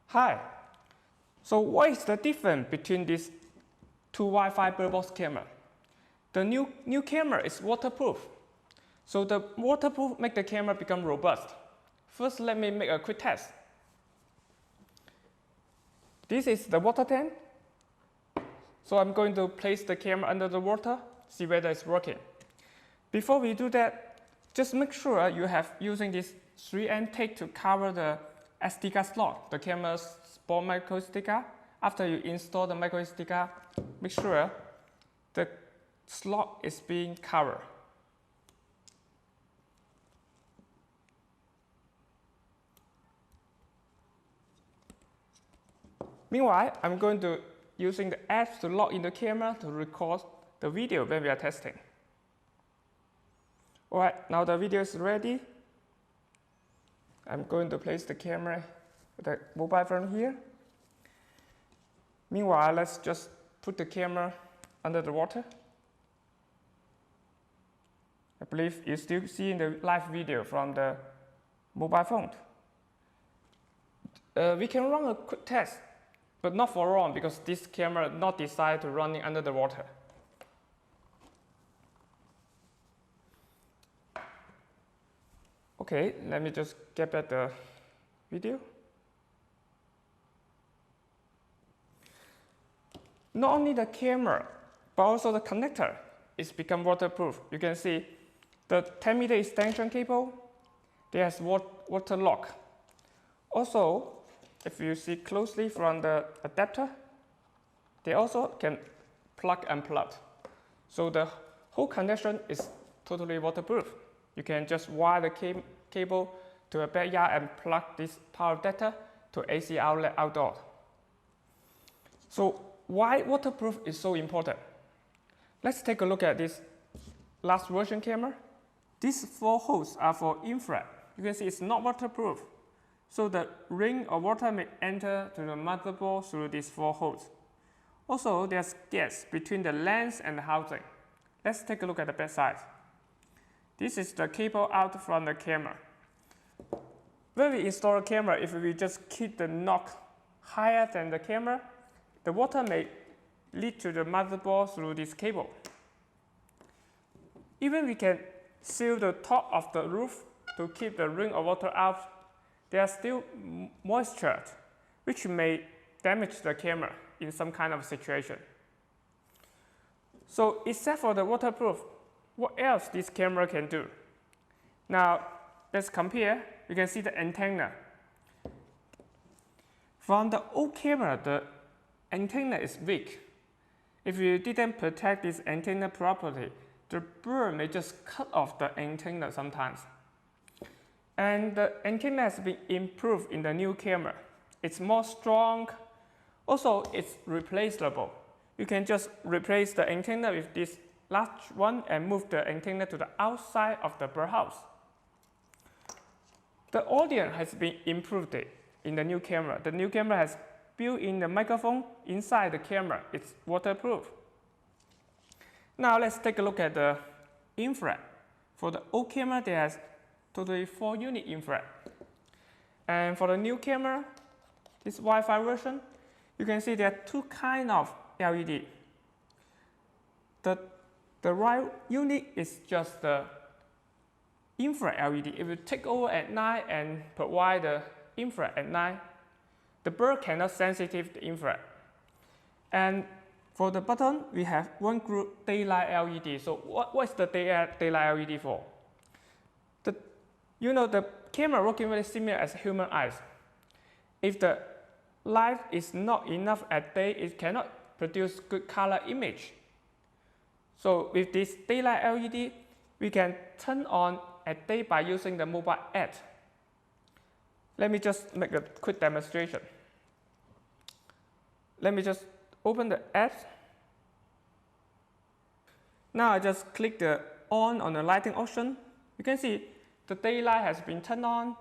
Hi. So what is the difference between these two Wi-Fi bird box camera? The new camera is waterproof. So the waterproof make the camera become robust. First, let me make a quick test. This is the water tank. So I'm going to place the camera under the water, see whether it's working. Before we do that, just make sure you have using this 3M tape to cover the SD card slot, the camera's small micro SD card. After you install the micro SD card, make sure the slot is being covered. Meanwhile, I'm going to using the app to log in the camera to record the video when we are testing. Alright, now the video is ready. I'm going to place the camera, the mobile phone here. Meanwhile, let's just put the camera under the water. I believe you're still seeing the live video from the mobile phone. We can run a quick test, but not for long because this camera is not designed to running under the water. Okay, let me just get back the video. Not only the camera, but also the connector is become waterproof. You can see the 10-meter extension cable, there's water lock. Also, if you see closely from the adapter, they also can plug and plug. So the whole connection is totally waterproof. You can just wire the cable to a backyard and plug this power adapter to AC outlet outdoor. So why waterproof is so important? Let's take a look at this last version camera. These 4 holes are for infrared. You can see it's not waterproof. So the ring of water may enter to the motherboard through these 4 holes. Also, there's gas between the lens and the housing. Let's take a look at the back side. This is the cable out from the camera. When we install a camera, if we just keep the knob higher than the camera, the water may lead to the motherboard through this cable. Even we can seal the top of the roof to keep the ring of water out, there are still moisture, which may damage the camera in some kind of situation. So except for the waterproof, what else this camera can do? Now, let's compare. You can see the antenna. From the old camera, the antenna is weak. If you didn't protect this antenna properly, the bird may just cut off the antenna sometimes. And the antenna has been improved in the new camera. It's more strong. Also, it's replaceable. You can just replace the antenna with this large one and move the antenna to the outside of the birdhouse. The audio has been improved in the new camera. The new camera has built-in the microphone inside the camera. It's waterproof. Now let's take a look at the infrared. For the old camera, there's totally 4 unit infrared. And for the new camera, this Wi-Fi version, you can see there are 2 kinds of LED. The right unit is just the infrared LED. If you take over at night and provide the infrared at night, the bird cannot sensitive the infrared. And for the button, we have one group daylight LED. So what is the daylight LED for? The camera working very similar as human eyes. If the light is not enough at day, it cannot produce good color image. So with this daylight LED, we can turn on at day by using the mobile app. Let me just make a quick demonstration. Let me just open the app. Now I just click the on the lighting option. You can see the daylight has been turned on.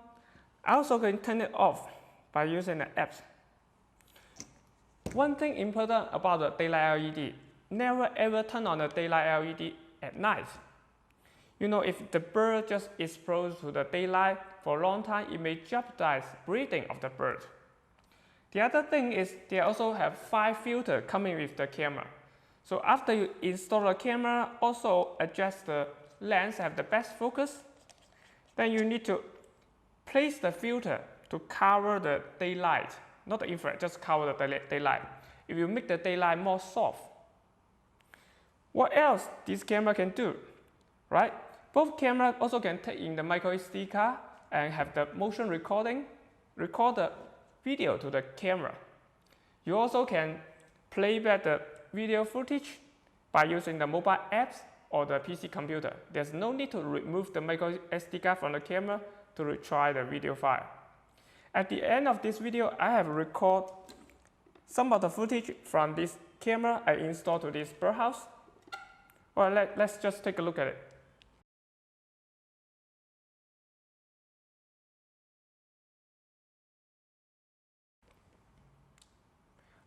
I also can turn it off by using the app. One thing important about the daylight LED, never ever turn on the daylight LED at night. You know, if the bird just exposed to the daylight for a long time, it may jeopardize breathing of the bird. The other thing is they also have 5 filters coming with the camera. So after you install the camera, also adjust the lens, have the best focus. Then you need to place the filter to cover the daylight, not the infrared, just cover the daylight. It will make the daylight more soft. What else this camera can do, right? Both cameras also can take in the micro SD card and have the motion recording, record the video to the camera. You also can play back the video footage by using the mobile apps or the PC computer. There's no need to remove the micro SD card from the camera to retry the video file. At the end of this video, I have recorded some of the footage from this camera I installed to this birdhouse. Well, let's just take a look at it.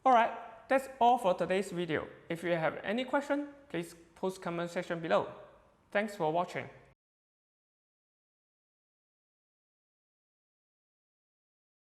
Alright, that's all for today's video. If you have any question, please post comment section below. Thanks for watching.